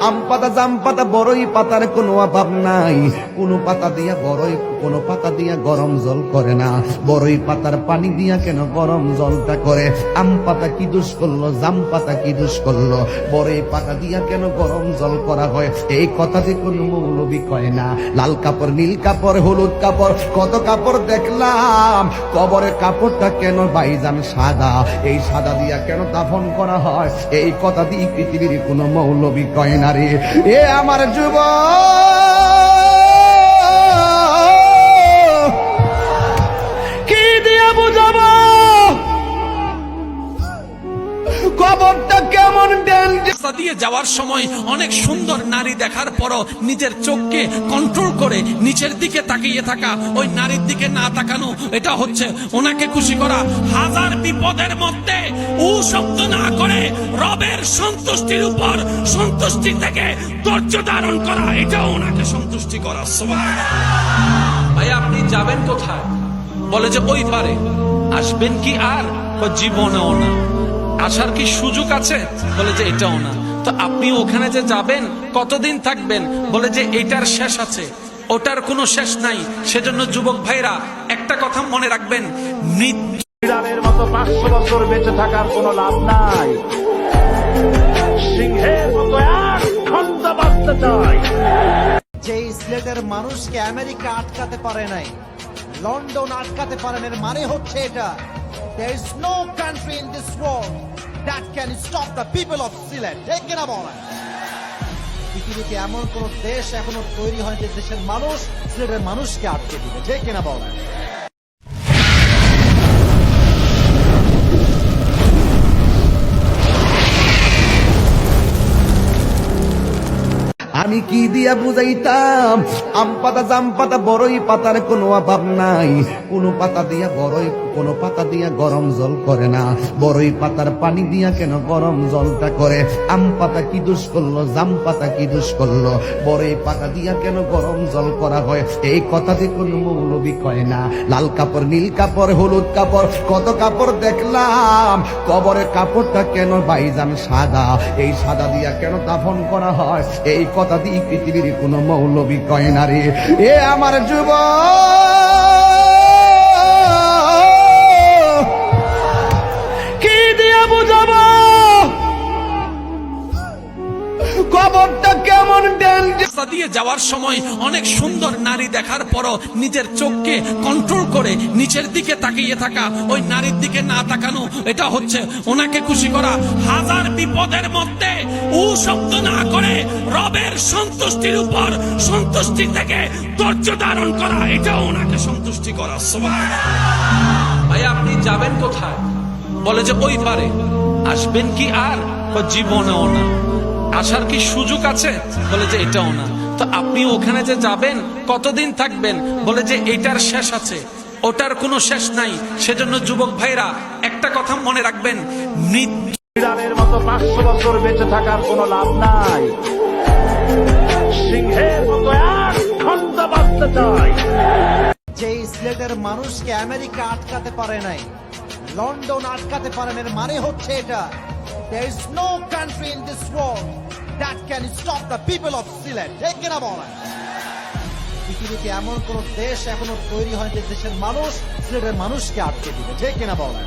আম পাতা, জাম পাতা, বড়ই পাতার কোনো অভাব নাই। কোনো পাতা দিয়া বড়ই, কোনো পাতা দিয়া গরম জল করে না। বড়ই পাতার পানি দিয়া কেন গরম জলটা করে? আম পাতা কি দোষ করলো, জাম পাতা কি দোষ করলো? বড়ই পাতা দিয়া কেন গরম জল করা হয়? এই কথাতে কোনো মৌলবি কয় না। লাল কাপড়, নীল কাপড়, হলুদ কাপড়, কত কাপড় দেখলাম। কবরের কাপড়টা কেন ভাইজান সাদা? এই সাদা দিয়া কেন দাফন করা হয়? এই কথা দিয়ে পৃথিবীর কোনো মৌলবি কয় না রে। এ আমার যুবক, কি দিয়ে বুঝাবো কবরটা কেমন ডেঞ্জার। রাস্তা দিয়ে যাওয়ার সময় অনেক সুন্দর নারী দেখার পরও নিজের চোখকে কন্ট্রোল করে নিচের দিকে তাকিয়ে থাকা, ওই নারীর দিকে না তাকানো, এটা হচ্ছে ওনাকে খুশি করা। হাজার বিপদের মধ্যে উ শব্দ না করে রবের সন্তুষ্টির উপর সন্তুষ্টি থেকে ধৈর্য ধারণ করা, এটাও ওনাকে সন্তুষ্টি করা। সুবহানাল্লাহ। ভাই আপনি যাবেন কোথায়? বলে যে ওই পারে। আসবেন কি আর? জীবনেও না। আসার কি সুযোগ আছে? বলে যে এটাও না। তো আপনি ওখানে যে যাবেন কতদিন থাকবেন? বলে যে এটার শেষ আছে, ওটার কোনো শেষ নাই। সেজন্য যুবক ভাইরা একটা কথা মনে রাখবেন, বিড়ালের মতো 500 বছর বেঁচে থাকার কোনো লাভ নাই। সিংহের মতো এক ঘন্টা বাঁচতে চাই। যে সিলেটের মানুষকে আমেরিকা আটকাতে পারে নাই, লন্ডন আটকাতে পারে না, মানে হচ্ছে এটা, there is no country in this world that can stop the people of Sylhet. ঠিক কিনা বলেন? পৃথিবীতে এমন কোন দেশ এখনো তৈরি হয়নি যে দেশের মানুষ সিলেটের মানুষকে আটকে দিবে। ঠিক কিনা বলেন? আমি কি দিয়া বুঝাইতাম? আম পাতা, জাম পাতা, বড়ই পাতার কোনো অভাব নাই। কোনো পাতা দিয়া বড়ই, কোনো পাতা দিয়া গরম জল করে না। বড়ই পাতার পানি দিয়া কেন গরম জলটা করে? আম পাতা কি দোষ করলো, জাম পাতা কি দোষ করলো? বড়ই পাতা দিয়া কেন গরম জল করা হয়? এই কথাতে কোনো মৌলবি কয় না। লাল কাপড়, নীল কাপড়, হলুদ কাপড়, কত কাপড় দেখলাম। কবরের কাপড়টা কেন ভাইজান সাদা? এই সাদা দিয়া কেন দাফন করা হয়? এই কথা দিয়ে পৃথিবীর কোনো মৌলবি কয় না রে। এ আমার যুবক, কি দিয়ে বুঝাবো কবরটা কেমন ডেঞ্জার। রাস্তা দিয়ে যাওয়ার সময় অনেক সুন্দর নারী দেখার পরও নিজের চোখকে কন্ট্রোল করে নিচের দিকে তাকিয়ে থাকা, ওই নারীর দিকে না তাকানো, এটা হচ্ছে ওনাকে খুশি করা। হাজার বিপদের মধ্যে উ শব্দ না করে রবের সন্তুষ্টির উপর সন্তুষ্টি থেকে ধৈর্য ধারণ করা, এটাও ওনাকে সন্তুষ্টি করা। সুবহানাল্লাহ। ভাই আপনি যাবেন কোথায়? বলে যে ওই পারে। আসবেন কি আর? জীবনেও না। আসার কি সুযোগ আছে? বলে যে এটাও না। তো আপনি ওখানে যে যাবেন কতদিন থাকবেন? বলে যে এটার শেষ আছে, ওটার কোনো শেষ নাই। সেজন্য যুবক ভাইরা একটা কথা মনে রাখবেন, বিড়ালের মতো 500 বছর বেঁচে থাকার কোনো লাভ নাই। সিংহের মতো এক ঘন্টা বাঁচতে চাই। যে সিলেটের মানুষকে আমেরিকা আটকাতে পারে নাই, লন্ডন আটকাতে পারে না, মানে হচ্ছে এটা, there is no country in this world that can stop the people of Sylhet. ঠিক কিনা বলেন? পৃথিবীতে এমন কোন দেশ এখনো তৈরি হয়নি যে দেশের মানুষ সিলেটের মানুষকে আটকে দিবে। ঠিক কিনা বলেন?